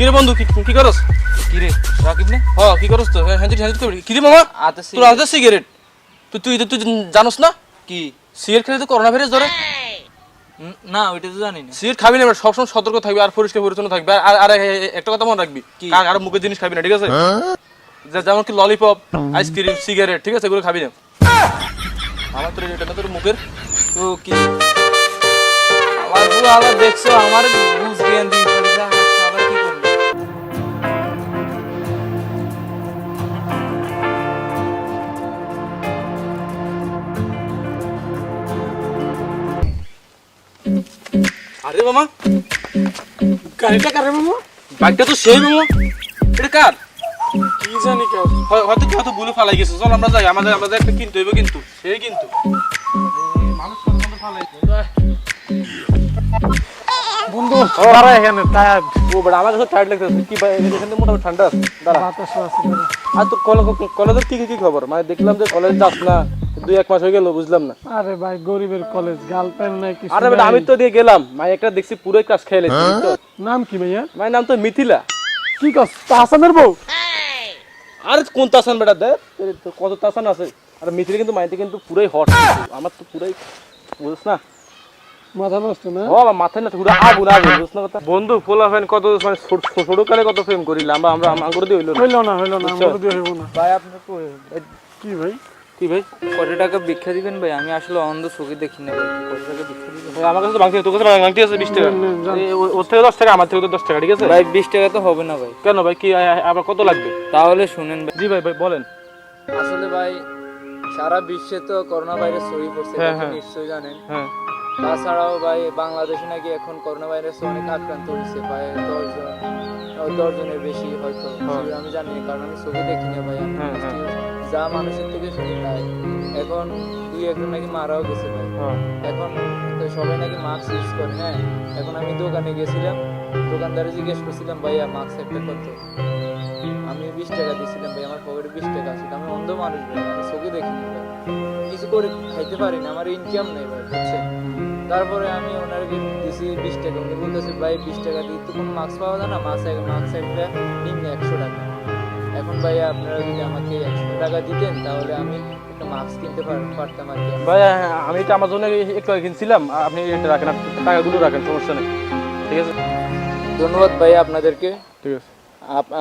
রে বন্ধু কি করস? কি রে রাকিব নে? কি করস তো? হ্যাঁ করবি কি রে মামা? তোর হাতে সিগারেট। তুই জানোস না কি সিগারেট খেলে তো করোনা ভাইরাস ধরে। না ওইটা তো জানি না। সিগারেট খাবি না, সবসময় সতর্ক থাকবি আর পরিষ্কার পরিচ্ছন্ন থাকবি। আর একটা কথা মনে রাখবি, আর মুখের জিনিস খাবি না, ঠিক আছে? যেমন কি ললিপপ, আইসক্রিম, সিগারেট, ঠিক আছে, এগুলো খাবি না। আমার তোর এটা না তোর মুখের তো কি আমার বউ আবার দেখছো আমার বুঝ জ্ঞান দিয়ে ফেলেছে, আবার কি করবো? আরে মামা, গাড়িটা কারে মামা? বাইকটা তো সেই মামা, এটা কার? কি জানি কেউ হয়তো ভুলে ফালাই গেছে। চল আমরা যাই, আমাদের একটা কিনতে হইবে, কিন্তু সেই কিন্তু মানুষ ফালাই বন্ধু দাঁড়া এখানে টায়ার্ড ও বড় আমার কাছে টায়ার্ড লাগতেছে। কি ভাই এখানে মোটামুটি ঠান্ডা আছে, দাঁড়া। বাতাস আছে দাঁড়া। আর তোর কলেজের কি খবর? মানে দেখলাম যে কলেজ যাস না, 2-1 মাস হয়ে গেল, বুঝলাম না। আরে ভাই গরিবের কলেজ, গার্লফ্রেন্ড নাই কিছু আরে বেটা আমি তো দিয়ে গেলাম, মাই একটা দেখছি পুরো ক্লাস খেয়ে লেছি তো। নাম কি ভাইয়া? মায়ের নাম তো মিথিলা। কি কস হাসানের বউ? আরে কোন তাসান বেটা দে, কত তাসান আছে। আর মিথিলা কিন্তু মাইতে কিন্তু পুরাই হট, আমার তো পুরাই বুঝছ না। মাথা নষ্ট না? ও আমার মাথায় না পুরো আগুন বুঝছ না কথা। বন্ধু ফোলা ফ্যান কত মানে ছোট কালে কত প্রেম করিলাম, আমরা আঙ্গুর দিয়ে হইলো না। হইলো না আমার দিয়ে হইব না। ভাই আপনি কই? কি ভাই? কি ভাই কত টাকা ভিক্ষা দিবেন ভাই? আমি আসলে অন্ধ চোখে দেখি না ভাই, কত টাকা ভিক্ষা দিবেন? ভাই আমার কাছে তো বাংতি, তোর কাছে বাংতি আছে 20 টাকা। ওর থেকে 10 টাকা, আমার থেকে তো 10 টাকা, ঠিক আছে? ভাই 20 টাকা তো হবে না ভাই। কেন ভাই, কি আবার কত লাগবে? তাহলে শুনেন ভাই, জি ভাই বলেন। আসলে ভাই সারা বিশ্বে তো করোনা ভাইরাস ছড়িয়ে পড়ছে, হ্যাঁ, এটা তো হ্যাঁ। নিশ্চয়ই জানেন। হ্যাঁ তাছাড়াও ভাই বাংলাদেশে নাকি এখন করোনা ভাইরাসে অনেক আক্রান্ত হয়েছে, প্রায় 10 জনের বেশি হয়তো। আমি জানি না, কারণ আমি ছবি দেখি না ভাই। আমি হ্যাঁ, হ্যাঁ। যা মানুষের থেকে শুনি তাই। এখন 2-1 নাকি মারাও গেছে ভাই। এখন তো সবাই নাকি মাস্ক ইউজ করে। হ্যাঁ, এখন আমি দোকানে গেছিলাম, দোকানদারে জিজ্ঞেস করছিলাম ভাইয়া মাস্ক একটা কত? আমি 20 টাকা দিয়েছিলাম ভাই, আমার পকেটে 20 টাকা আছে। আমি অন্ধ মানুষ ভাই, আমি চোখে দেখিনি ভাই, কিছু করে খাইতে পারি না, আমার ইনকাম নেই ভাই, বুঝছেন? তারপরে আমি ওনারকে দিয়েছি 20 টাকা। উনি বলতেছে ভাই 20 টাকা দিয়ে তো কোনো মাস্ক পাওয়া যায় না, মাস্ক একটা নিম্ন 100 টাকা। এখন ভাই আপনারা যদি আমাকে 100 টাকা দিতেন তাহলে আমি একটা মাস্ক কিনতে পারতাম আর কি। ভাই আমি এটা আমার জন্য একটু আগে কিনছিলাম, আপনি এটা রাখেন, টাকাগুলো রাখেন, সমস্যা নেই, ঠিক আছে? ধন্যবাদ ভাই আপনাদেরকে। ঠিক আছে।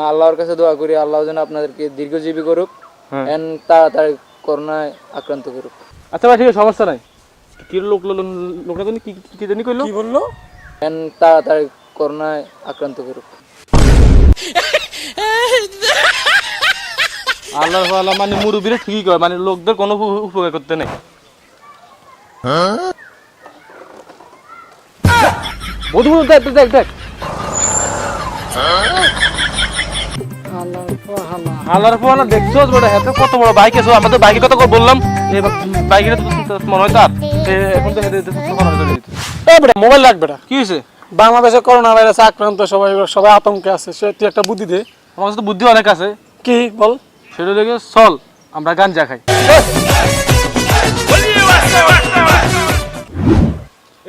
আল্লাহর কাছে দোয়া করি আল্লাহ যেন আপনাদেরকে দীর্ঘজীবী করুক, হ্যাঁ। এন্ড তাড়াতাড়ি করোনায় আক্রান্ত করুক। আচ্ছা ভাই ঠিক আছে, সমস্যা নাই। কি লোকটা জানি কি জানি কইলো? কি বললো? এন্ড তাড়াতাড়ি করোনায় আক্রান্ত করুক। আল্লাহ মানে মুরব্বীরা ঠিকই কয়, মানে লোকদের কোনো উপকার করতে নেই। বন্ধু দেখ হালার পোহালা দেখছো বড়, এত কত বড় বাইক আছে। আমাদের বাইকের কথা বললাম, বাইকের মনে হয় তার এখন তো মোবাইল রাখবে না। কি হয়েছে? বাংলাদেশে করোনা ভাইরাসে আক্রান্ত, সবাই আতঙ্কে আছে। সে তুই একটা বুদ্ধি দে। আমার কাছে তো বুদ্ধি অনেক আছে। কি বল? সেটা দেখে চল আমরা গাঞ্জা খাই।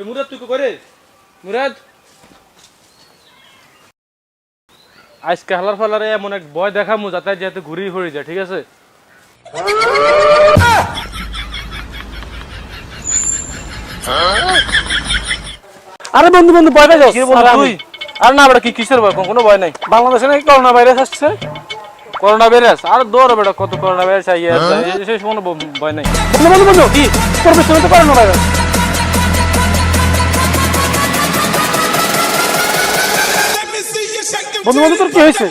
মুরাদ তুই করে মুরাদ আজকে হালার ফালারে এমন এক ভয় দেখামু যাতে ঘুরি হয়ে যায়, ঠিক আছে? আরে বন্ধু ভয় পেয়ে যাস? কি বল তুই? আর না বেটা, কিসের ভয়? কোনো ভয় নাই। বাংলাদেশে নাকি করোনা ভাইরাস আসছে। করোনা ভাইরাস আর দৌড় বেটা, কত করোনা ভাইরাস আইয়া সেই কোনো ভয় নাই। বন্ধু কি তোর পেছনে তো করোনা ভাইরাস। বন্ধু তোর কি হয়েছে?